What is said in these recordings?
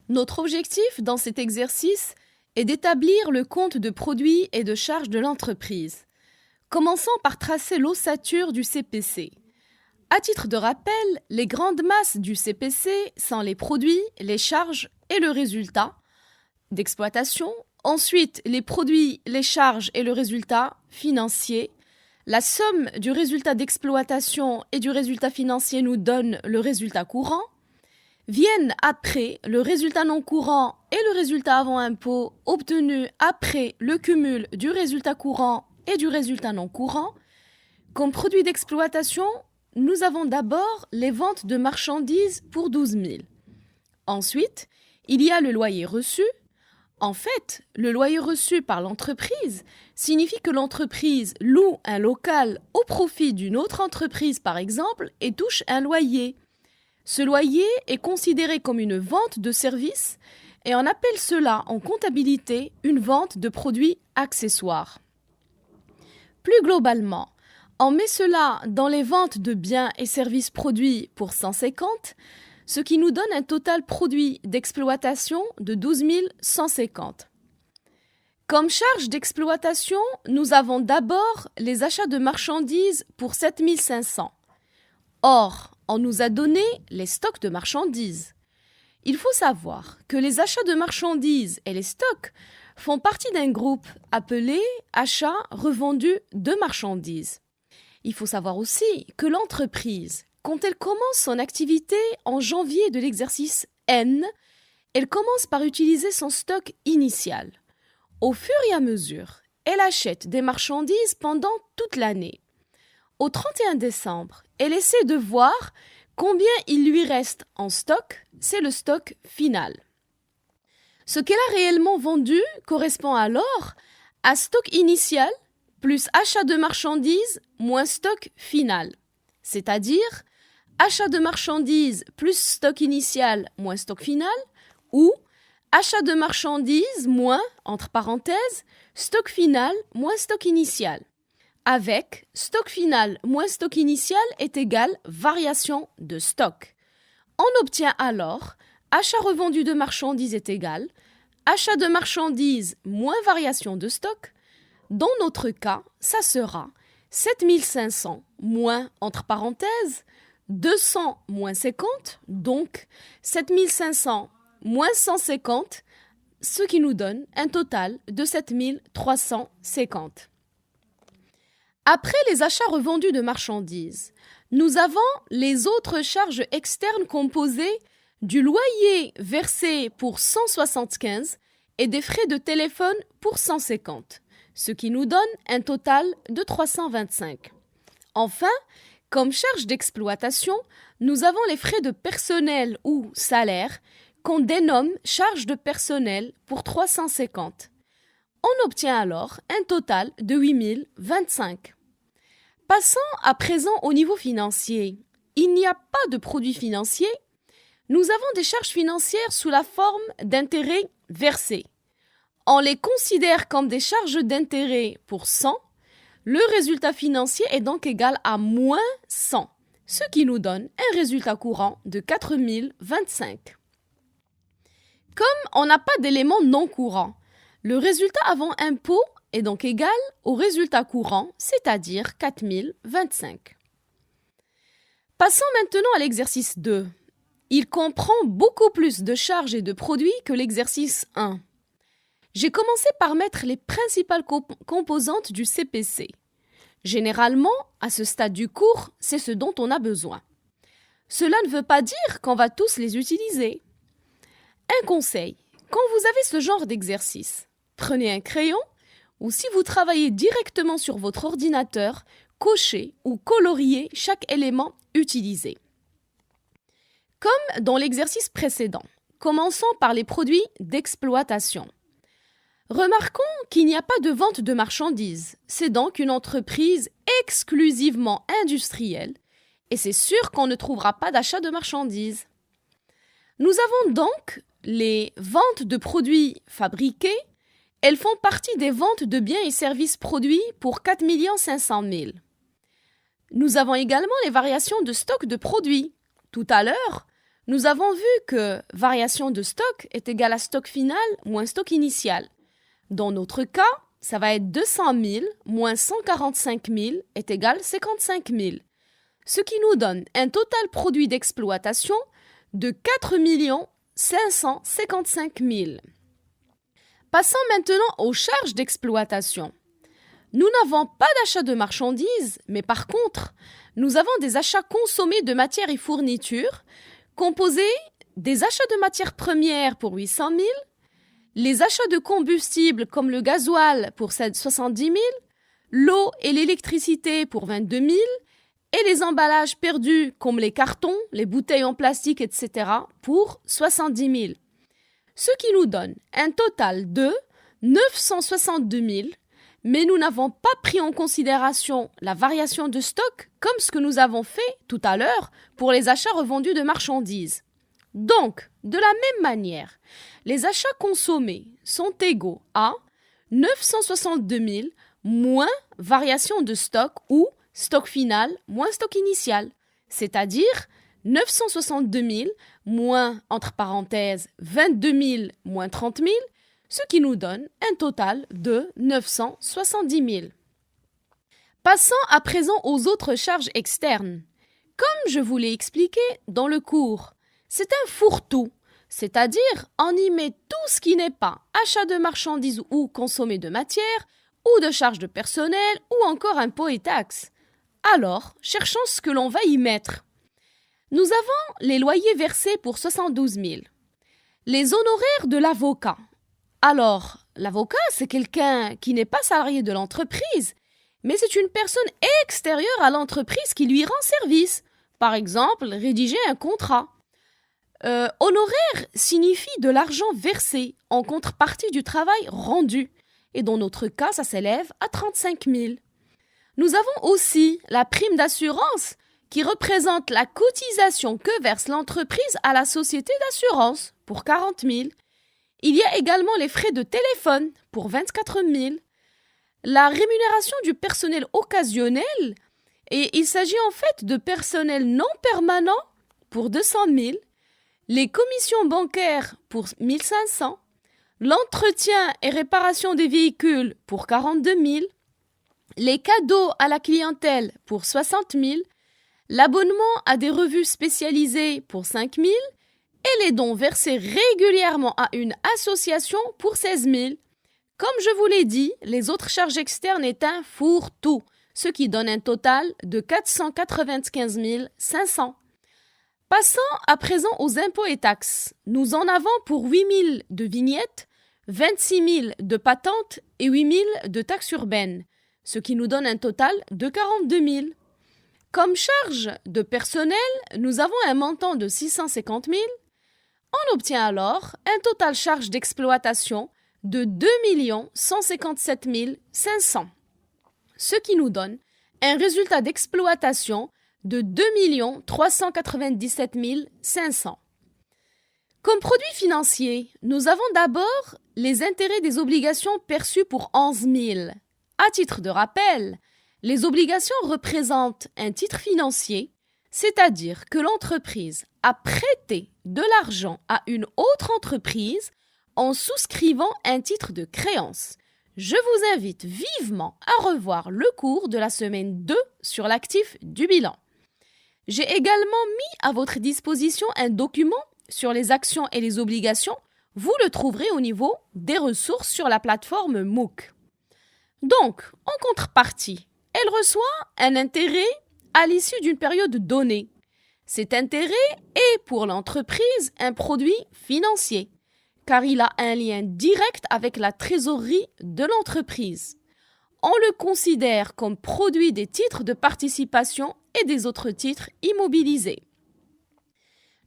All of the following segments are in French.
Notre objectif dans cet exercice est d'établir le compte de produits et de charges de l'entreprise. Commençons par tracer l'ossature du CPC. À titre de rappel, les grandes masses du CPC sont les produits, les charges et le résultat d'exploitation. Ensuite, les produits, les charges et le résultat financier. La somme du résultat d'exploitation et du résultat financier nous donne le résultat courant. Viennent après le résultat non courant et le résultat avant impôt obtenu après le cumul du résultat courant et du résultat non courant. Comme produit d'exploitation, nous avons d'abord les ventes de marchandises pour 12 000. Ensuite, il y a le loyer reçu. En fait, le loyer reçu par l'entreprise signifie que l'entreprise loue un local au profit d'une autre entreprise, par exemple, et touche un loyer. Ce loyer est considéré comme une vente de services et on appelle cela en comptabilité une vente de produits accessoires. Plus globalement, on met cela dans les ventes de biens et services produits pour 150, ce qui nous donne un total produit d'exploitation de 12 150. Comme charge d'exploitation, nous avons d'abord les achats de marchandises pour 7 500. Or, on nous a donné les stocks de marchandises. Il faut savoir que les achats de marchandises et les stocks font partie d'un groupe appelé achats revendus de marchandises. Il faut savoir aussi que l'entreprise, quand elle commence son activité en janvier de l'exercice N, elle commence par utiliser son stock initial. Au fur et à mesure, elle achète des marchandises pendant toute l'année. Au 31 décembre, elle essaie de voir combien il lui reste en stock, c'est le stock final. Ce qu'elle a réellement vendu correspond alors à stock initial plus achat de marchandises moins stock final, c'est-à-dire achat de marchandises plus stock initial moins stock final ou achat de marchandises moins, entre parenthèses, stock final moins stock initial. Avec stock final moins stock initial est égal variation de stock. On obtient alors achat revendu de marchandises est égal achat de marchandises moins variation de stock. Dans notre cas, ça sera 7 500 moins, entre parenthèses, 200 moins 50, donc 7 500 moins 150, ce qui nous donne un total de 7 350. Après les achats revendus de marchandises, nous avons les autres charges externes composées du loyer versé pour 175 et des frais de téléphone pour 150, ce qui nous donne un total de 325. Enfin, comme charge d'exploitation, nous avons les frais de personnel ou salaire qu'on dénomme charge de personnel pour 350. On obtient alors un total de 8 025. Passons à présent au niveau financier. Il n'y a pas de produits financiers. Nous avons des charges financières sous la forme d'intérêts versés. On les considère comme des charges d'intérêt pour 100. Le résultat financier est donc égal à moins 100, ce qui nous donne un résultat courant de 4 025. Comme on n'a pas d'éléments non courants, le résultat avant impôt est donc égal au résultat courant, c'est-à-dire 4 025. Passons maintenant à l'exercice 2. Il comprend beaucoup plus de charges et de produits que l'exercice 1. J'ai commencé par mettre les principales composantes du CPC. Généralement, à ce stade du cours, c'est ce dont on a besoin. Cela ne veut pas dire qu'on va tous les utiliser. Un conseil, quand vous avez ce genre d'exercice, prenez un crayon ou si vous travaillez directement sur votre ordinateur, cochez ou coloriez chaque élément utilisé. Comme dans l'exercice précédent, commençons par les produits d'exploitation. Remarquons qu'il n'y a pas de vente de marchandises. C'est donc une entreprise exclusivement industrielle et c'est sûr qu'on ne trouvera pas d'achat de marchandises. Nous avons donc les ventes de produits fabriqués. Elles font partie des ventes de biens et services produits pour 4 500 000. Nous avons également les variations de stock de produits. Tout à l'heure, Nous avons vu que variation de stock est égale à stock final moins stock initial. Dans notre cas, ça va être 200 000 moins 145 000 est égal à 55 000, ce qui nous donne un total produit d'exploitation de 4 555 000. Passons maintenant aux charges d'exploitation. Nous n'avons pas d'achat de marchandises, mais par contre, nous avons des achats consommés de matières et fournitures, composés des achats de matières premières pour 800 000, les achats de combustibles comme le gasoil pour 70 000, l'eau et l'électricité pour 22 000, et les emballages perdus comme les cartons, les bouteilles en plastique, etc. pour 70 000. Ce qui nous donne un total de 962 000, mais nous n'avons pas pris en considération la variation de stock comme ce que nous avons fait tout à l'heure pour les achats revendus de marchandises. Donc, de la même manière, les achats consommés sont égaux à 962 000 moins variation de stock ou stock final moins stock initial, c'est-à-dire 962 000 moins, entre parenthèses, 22 000 moins 30 000, ce qui nous donne un total de 970 000. Passons à présent aux autres charges externes. Comme je vous l'ai expliqué dans le cours, c'est un fourre-tout, c'est-à-dire on y met tout ce qui n'est pas achat de marchandises ou consommé de matière, ou de charges de personnel, ou encore impôts et taxes. Alors, cherchons ce que l'on va y mettre. Nous avons les loyers versés pour 72 000, les honoraires de l'avocat. Alors, l'avocat, c'est quelqu'un qui n'est pas salarié de l'entreprise, mais c'est une personne extérieure à l'entreprise qui lui rend service. Par exemple, rédiger un contrat. Honoraire signifie de l'argent versé en contrepartie du travail rendu. Et dans notre cas, ça s'élève à 35 000. Nous avons aussi la prime d'assurance qui représente la cotisation que verse l'entreprise à la société d'assurance pour 40 000. Il y a également les frais de téléphone pour 24 000. La rémunération du personnel occasionnel, et il s'agit en fait de personnel non permanent pour 200 000, les commissions bancaires pour 1 500, l'entretien et réparation des véhicules pour 42 000, les cadeaux à la clientèle pour 60 000, l'abonnement à des revues spécialisées pour 5 000 et les dons versés régulièrement à une association pour 16 000. Comme je vous l'ai dit, les autres charges externes est un fourre-tout, ce qui donne un total de 495 500. Passons à présent aux impôts et taxes. Nous en avons pour 8 000 de vignettes, 26 000 de patentes et 8 000 de taxes urbaines, ce qui nous donne un total de 42 000. Comme charge de personnel, nous avons un montant de 650 000. On obtient alors un total charge d'exploitation de 2 157 500, ce qui nous donne un résultat d'exploitation de 2 397 500. Comme produit financier, nous avons d'abord les intérêts des obligations perçues pour 11 000. À titre de rappel, les obligations représentent un titre financier, c'est-à-dire que l'entreprise a prêté de l'argent à une autre entreprise en souscrivant un titre de créance. Je vous invite vivement à revoir le cours de la semaine 2 sur l'actif du bilan. J'ai également mis à votre disposition un document sur les actions et les obligations. Vous le trouverez au niveau des ressources sur la plateforme MOOC. Donc, en contrepartie, elle reçoit un intérêt à l'issue d'une période donnée. Cet intérêt est pour l'entreprise un produit financier, car il a un lien direct avec la trésorerie de l'entreprise. On le considère comme produit des titres de participation et des autres titres immobilisés.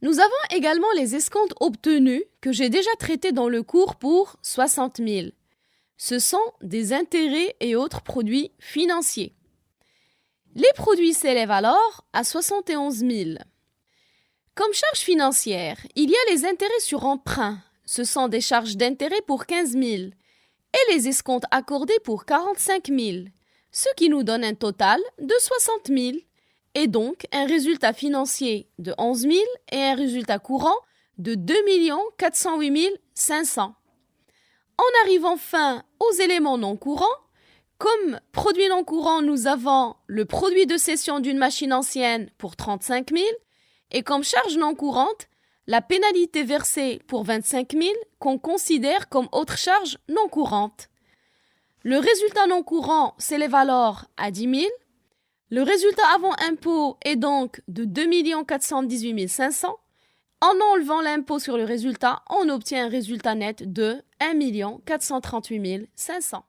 Nous avons également les escomptes obtenus que j'ai déjà traités dans le cours pour 60 000. Ce sont des intérêts et autres produits financiers. Les produits s'élèvent alors à 71 000. Comme charge financière, il y a les intérêts sur emprunt. Ce sont des charges d'intérêt pour 15 000 et les escomptes accordés pour 45 000, ce qui nous donne un total de 60 000. et donc un résultat financier de 11 000 et un résultat courant de 2 408 500. On arrive enfin aux éléments non courants. Comme produit non courant, nous avons le produit de cession d'une machine ancienne pour 35 000 et comme charge non courante, la pénalité versée pour 25 000 qu'on considère comme autre charge non courante. Le résultat non courant s'élève alors à 10 000. Le résultat avant impôt est donc de 2 418 500. En enlevant l'impôt sur le résultat, on obtient un résultat net de 1 438 500.